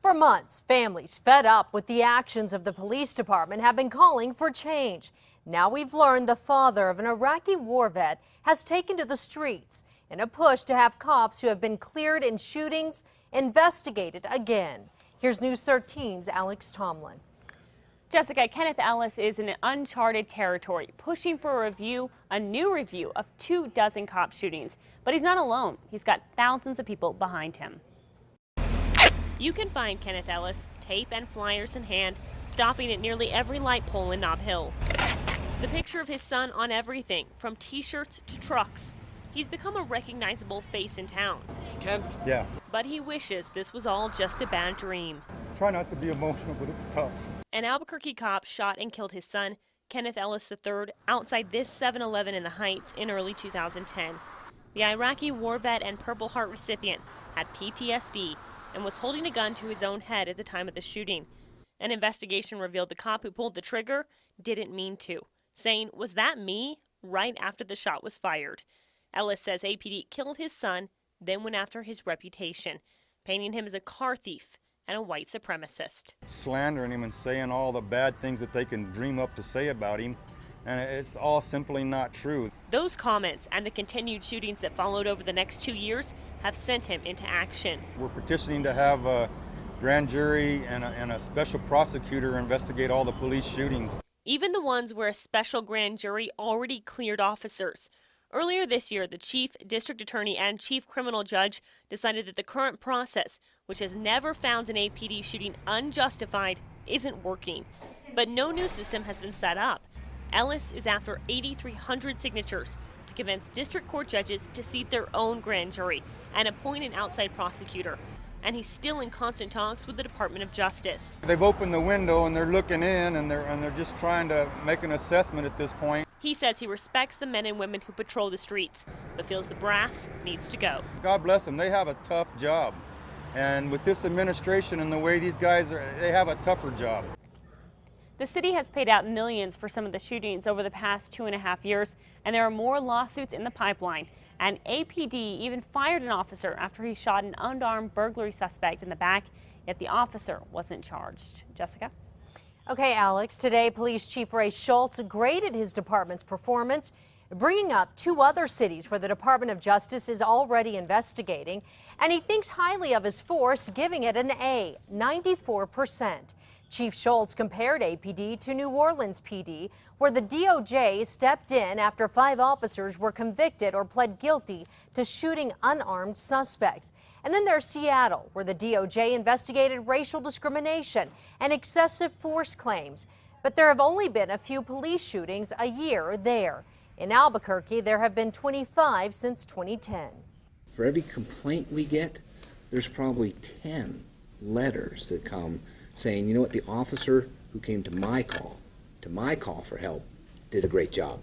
For months, families fed up with the actions of the police department have been calling for change. Now we've learned the father of an Iraqi war vet has taken to the streets in a push to have cops who have been cleared in shootings investigated again. Here's News 13's Alex Tomlin. Jessica, Kenneth Ellis is in uncharted territory, pushing for a new review of 24 cop shootings. But he's not alone. He's got thousands of people behind him. You can find Kenneth Ellis, tape and flyers in hand, stopping at nearly every light pole in Nob Hill. The picture of his son on everything, from t-shirts to trucks. He's become a recognizable face in town. Ken? Yeah. But he wishes this was all just a bad dream. Try not to be emotional, but it's tough. An Albuquerque cop shot and killed his son, Kenneth Ellis III, outside this 7-Eleven in the Heights in early 2010. The Iraqi war vet and Purple Heart recipient had PTSD and was holding a gun to his own head at the time of the shooting. An investigation revealed the cop who pulled the trigger didn't mean to, saying, "Was that me?" right after the shot was fired. Ellis says APD killed his son, then went after his reputation, painting him as a car thief and a white supremacist. Slandering him and saying all the bad things that they can dream up to say about him, and it's all simply not true. Those comments and the continued shootings that followed over the next 2 years have sent him into action. We're petitioning to have a grand jury and a special prosecutor investigate all the police shootings. Even the ones where a special grand jury already cleared officers. Earlier this year, the chief district attorney and chief criminal judge decided that the current process, which has never found an APD shooting unjustified, isn't working. But no new system has been set up. Ellis is after 8,300 signatures to convince district court judges to seat their own grand jury and appoint an outside prosecutor. And he's still in constant talks with the Department of Justice. They've opened the window and they're looking in and they're just trying to make an assessment at this point. He says he respects the men and women who patrol the streets, but feels the brass needs to go. God bless them. They have a tough job. And with this administration and the way these guys are, they have a tougher job. The city has paid out millions for some of the shootings over the past 2.5 years, and there are more lawsuits in the pipeline. And APD even fired an officer after he shot an unarmed burglary suspect in the back, yet the officer wasn't charged. Jessica? Okay, Alex, today Police Chief Ray Schultz graded his department's performance, bringing up 2 other cities where the Department of Justice is already investigating, and he thinks highly of his force, giving it an A, 94%. Chief Schultz compared APD to New Orleans PD, where the DOJ stepped in after 5 officers were convicted or pled guilty to shooting unarmed suspects. And then there's Seattle, where the DOJ investigated racial discrimination and excessive force claims. But there have only been a few police shootings a year there. In Albuquerque, there have been 25 since 2010. For every complaint we get, there's probably 10 letters that come saying, you know what, the officer who came to my call for help, did a great job.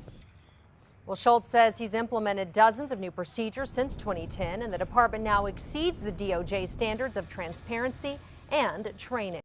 Well, Schultz says he's implemented dozens of new procedures since 2010, and the department now exceeds the DOJ standards of transparency and training.